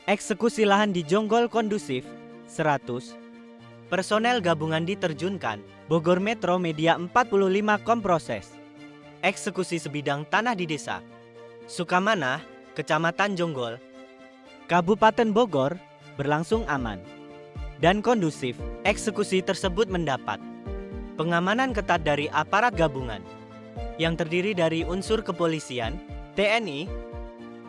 Eksekusi lahan di Jonggol kondusif, 100. Personel gabungan diterjunkan, Bogor Metro Media 45 komproses. Eksekusi sebidang tanah di desa Sukamanah, Kecamatan Jonggol, Kabupaten Bogor, berlangsung aman dan kondusif. Eksekusi tersebut mendapat pengamanan ketat dari aparat gabungan yang terdiri dari unsur kepolisian, TNI,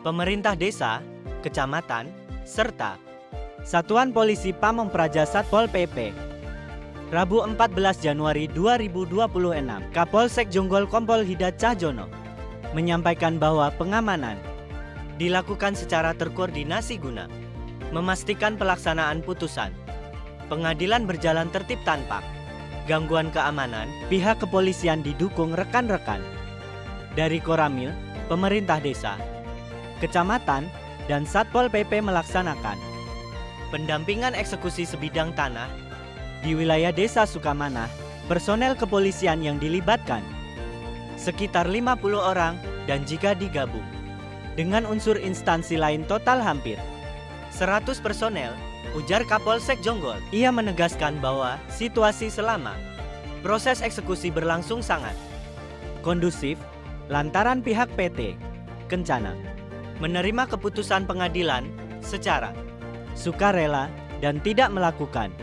pemerintah desa, kecamatan, serta Satuan Polisi Pamong Praja Satpol PP. Rabu 14 Januari 2026, Kapolsek Jonggol Kompol Hidat Cahjono menyampaikan bahwa pengamanan dilakukan secara terkoordinasi guna memastikan pelaksanaan putusan pengadilan berjalan tertib tanpa gangguan keamanan. Pihak kepolisian didukung rekan-rekan dari Koramil, pemerintah desa, kecamatan, dan Satpol PP melaksanakan pendampingan eksekusi sebidang tanah di wilayah desa Sukamanah. Personel kepolisian yang dilibatkan sekitar 50 orang, dan jika digabung dengan unsur instansi lain total hampir 100 personel, ujar Kapolsek Jonggol. Ia menegaskan bahwa situasi selama proses eksekusi berlangsung sangat kondusif lantaran pihak PT Kencana menerima keputusan pengadilan secara sukarela dan tidak melakukan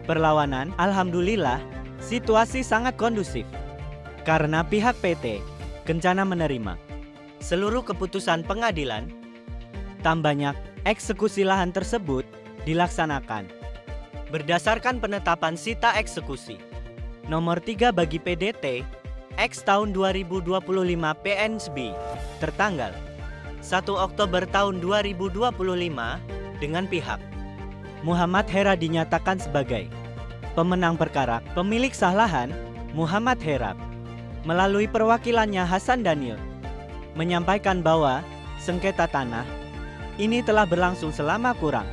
perlawanan. Alhamdulillah, situasi sangat kondusif karena pihak PT Kencana menerima seluruh keputusan pengadilan. Tambahnya, eksekusi lahan tersebut dilaksanakan berdasarkan penetapan sita eksekusi nomor 3 bagi PDT X tahun 2025 PNSB tertanggal 1 Oktober tahun 2025 dengan pihak Muhammad Hera dinyatakan sebagai pemenang perkara. Pemilik sah lahan Muhammad Hera melalui perwakilannya Hasan Daniel menyampaikan bahwa sengketa tanah ini telah berlangsung selama kurang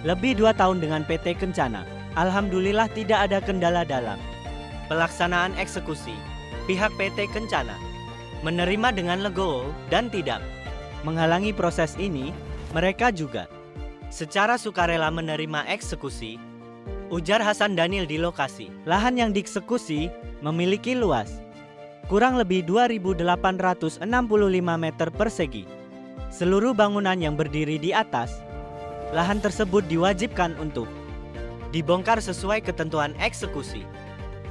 lebih 2 tahun dengan PT Kencana. Alhamdulillah tidak ada kendala dalam pelaksanaan eksekusi. Pihak PT Kencana menerima dengan legowo dan tidak menghalangi proses ini. Mereka juga secara sukarela menerima eksekusi, ujar Hasan Daniel. Di lokasi lahan yang dieksekusi memiliki luas kurang lebih 2.865 meter persegi. Seluruh bangunan yang berdiri di atas lahan tersebut diwajibkan untuk dibongkar sesuai ketentuan eksekusi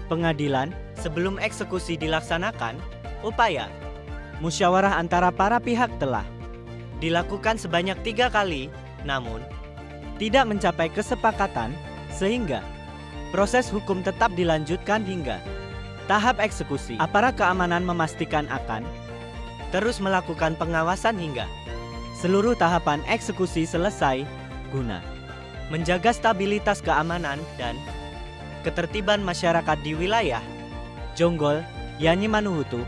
pengadilan. Sebelum eksekusi dilaksanakan, upaya musyawarah antara para pihak telah dilakukan sebanyak 3 kali, namun tidak mencapai kesepakatan, sehingga proses hukum tetap dilanjutkan hingga tahap eksekusi. Aparat keamanan memastikan akan terus melakukan pengawasan hingga seluruh tahapan eksekusi selesai guna menjaga stabilitas keamanan dan ketertiban masyarakat di wilayah Jonggol, Yani Manuhutu.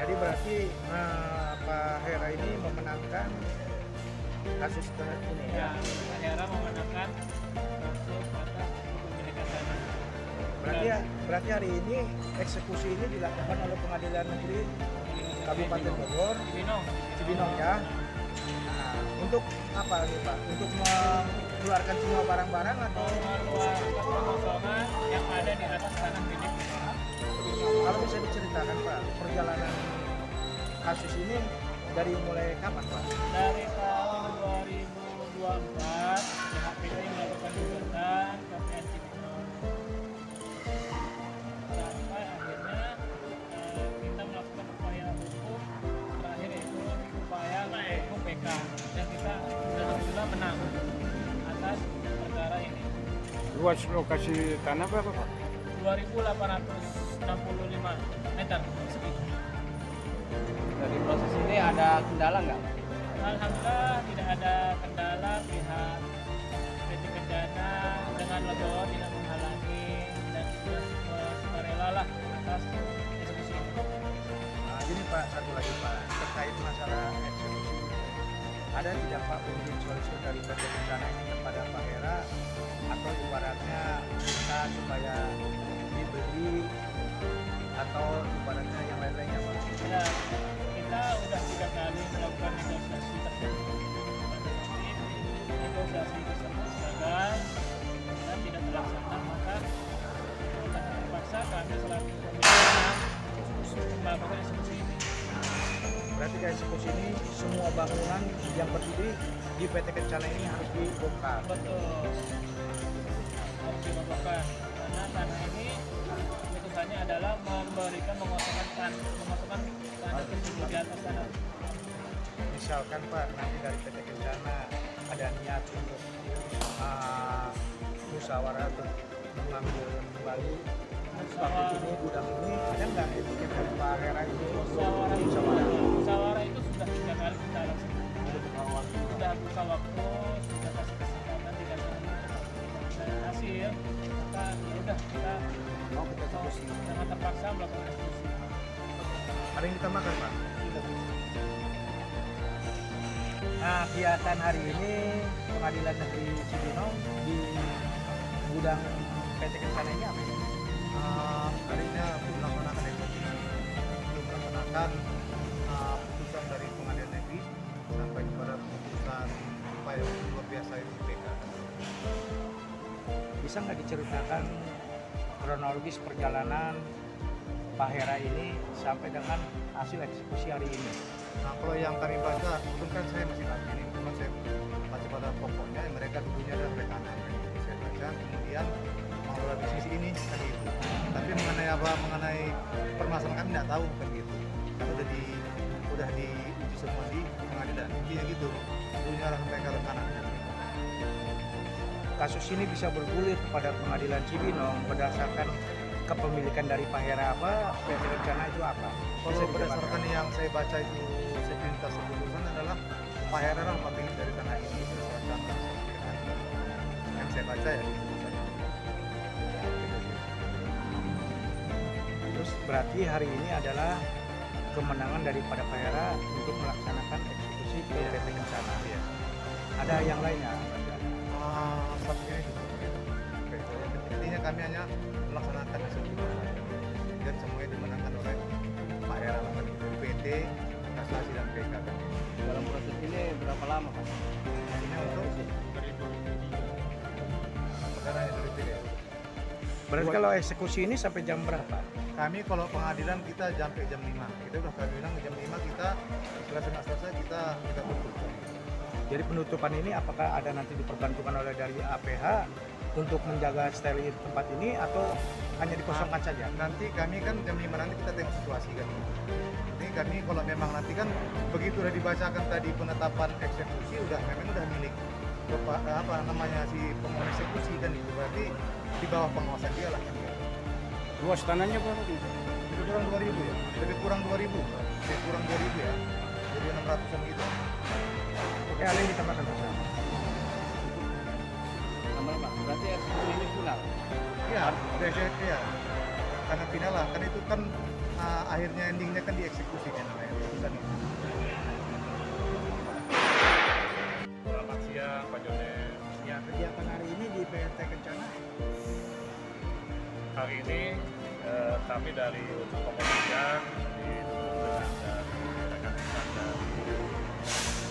Jadi berarti Pak Hera ini memenangkan kasus ini ya? Pak Hera memenangkan kasus atas kepemilikan tanah. Berarti hari ini eksekusi ini dilakukan oleh Pengadilan Negeri Kabupaten Bogor, Cibinong ya. Nah, untuk apa nih Pak? Untuk mengeluarkan semua barang-barang atau mengeluarkan pengosongan yang ada di atas tanah milik kita. kalau bisa diceritakan Pak, perjalanan kasus ini dari mulai kapan Pak? Dari tahun 2024 pihak PT melakukan gugatan ke PN Cibinong sampai akhirnya kita melakukan upaya hukum terakhir, yaitu upaya hukum PK, dan kita alhamdulillah menang atas Luas lokasi tanah berapa Pak? 2.865 meter persegi. Dari proses ini ada kendala nggak? Alhamdulillah tidak ada kendala, pihak PT Kencana dengan legowo tidak menghalangi dan sudah sukarela lah atas eksekusi ini. Nah, gini Pak, satu lagi Pak, terkait masalah eksekusi. Ada tidak Pak mungkin solusi dari PT Kencana ini kepada Pak Hera atau ibaratnya kita supaya dibeli atau ibaratnya yang lain-lainnya Pak? Ya, kita udah 3 kali melakukan negosiasi tersebut. Negosiasi tersebut gagal dan tidak terlaksana, maka terpaksa kami selaku pemilik melakukan eksekusi ini. Berarti eksekusi ini semua bangunan yang berdiri di PT Kencana ini harus dibongkar. Betul. Harus dibongkar karena tanah ini keputusannya adalah mengosongkan tanah tersebut di atas tanah. Misalkan Pak, nanti dari PT Kencana ada niat untuk musyawarah untuk mengambil kembali seperti ini gudang ini, ada nggak etiket dari Pak Hera itu? Musyawarah itu sudah 3 kali kita laksanakan. Sudah buka waktu, sudah kasih kesempatan tidak ada hasil, maka ya udah kita Mau kita eksekusi. sangat terpaksa melakukan eksekusi. Ada yang ditambahkan Pak? Nah, kegiatan hari ini Pengadilan Negeri Cibinong di gudang PT Kencana ini apa ya? Hari ini belum melaksanakan eksekusi, belum melaksanakan putusan dari Pengadilan Negeri sampai kepada putusan upaya luar biasa itu PK. Bisa nggak diceritakan kronologis perjalanan Pak Hera ini sampai dengan hasil eksekusi hari ini? Nah, kalau yang kami baca, itu kan saya masih baca ini, cuma saya baca pada pokoknya mereka dulunya adalah rekanan. Saya baca, kemudian mengelola bisnis ini kan gitu. Tapi mengenai permasalahan kami tidak tahu kan gitu. Karena udah diuji semua di pengadilan. Intinya gitu. Dulunya adalah mereka rekanan. Kasus ini bisa bergulir kepada Pengadilan Cibinong berdasarkan kepemilikan dari Pak Hera apa, PT Kencana itu apa? Kalau berdasarkan yang saya baca itu sepintas keputusan adalah Pak Hera adalah pemilik dari tanah ini berdasarkan yang saya baca ya. Terus berarti hari ini adalah kemenangan daripada Pak Hera untuk melaksanakan eksekusi ke PT Kencana. Ya. Ada yang lainnya? Seperti ini. Intinya kami hanya melaksanakan eksekusi dan semuanya dimenangkan oleh Pak Hera kan PT, kasasi dan PK kan. Dalam proses ini berapa lama Pak? Ini untuk perkara yang dari PD. Berarti kalau eksekusi ini sampai jam berapa? Kami kalau pengadilan kita sampai jam 5. Kita udah bilang jam 5 kita selesai kita tutup. Jadi penutupan ini apakah ada nanti diperbantukan oleh dari APH untuk menjaga steril tempat ini atau hanya dikosongkan saja? Nanti kami kan jam 5 nanti kita tengok situasi kan. Ini kami kalau memang nanti kan begitu udah dibacakan tadi penetapan eksekusi memang udah milik apa namanya si pemohon eksekusi kan itu berarti di bawah pengawasan dia lah kan. Luas tanahnya berapa? Lebih kurang 2.000 ya. Lebih kurang 2.000 ya. Jadi 600-an gitu. Oke, ada yang ditambahkan Pak? Amal Pak, berarti eksekusi ini final. Iya, ya. Karena final lah, kan itu kan akhirnya endingnya kan dieksekusi kan namanya putusan itu. Selamat siang Pak Jone. Ya, kegiatan hari ini di PT Kencana. Hari ini kami dari unsur kepolisian didukung dengan rekan-rekan dari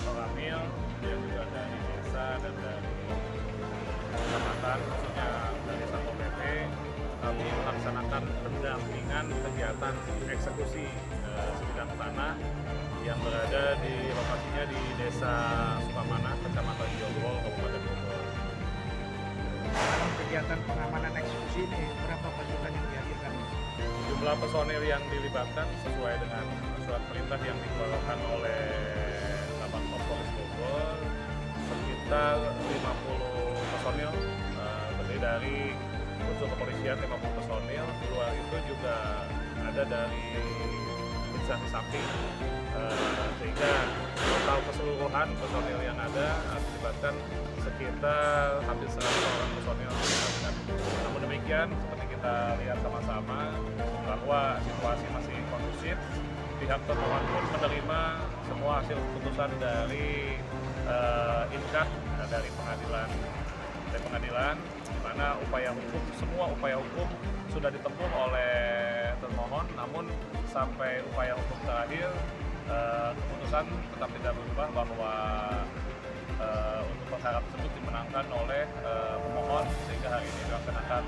Koramil, kemudian juga dari desa dan dari kecamatan, khususnya dari Satpol PP, kami melaksanakan pendampingan kegiatan eksekusi sebidang tanah yang berada di lokasinya di Desa Sukamana, Kecamatan Jonggol, Kabupaten Bogor. Dalam kegiatan pengamanan eksekusi ini berapa pasukan yang dihadirkan? Jumlah personil yang dilibatkan sesuai dengan surat perintah yang dikeluarkan oleh Kabak Polres Bogor sekitar 50 personil terdiri dari unsur kepolisian 50 personil. Di luar itu juga ada dari instansi samping, sehingga total keseluruhan personil yang ada melibatkan sekitar hampir 100 orang personil. Namun demikian, seperti kita lihat sama-sama bahwa situasi masih kondusif, pihak termohon pun menerima semua hasil keputusan dari inkrah dari pengadilan, di mana semua upaya hukum sudah ditempuh oleh termohon, namun sampai upaya hukum terakhir keputusan tetap tidak berubah bahwa untuk perkara tersebut dimenangkan oleh pemohon, sehingga hari ini dilaksanakan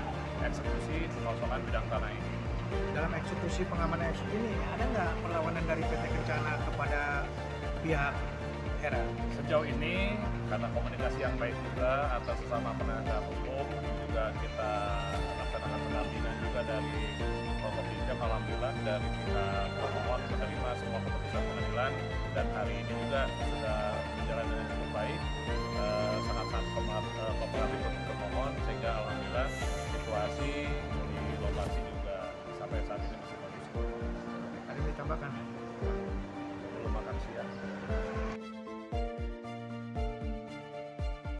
eksekusi pengosongan bidang tanah ini. Dalam eksekusi pengamanan eksekusi ini ada nggak perlawanan dari PT Kencana kepada pihak Hera? Sejauh ini karena komunikasi yang baik juga atas sesama penegak hukum, juga kita laksanakan pendampingan juga dari kelompok pinjam, alhamdulillah dari pihak pemohon menerima semua keputusan pengadilan, dan hari ini juga sudah berjalan dengan cukup baik, sangat-sangat kooperatif untuk pemohon, sehingga alhamdulillah situasi di lokasi juga sampai saat ini masih kondusif. Ada yang ditambahkan?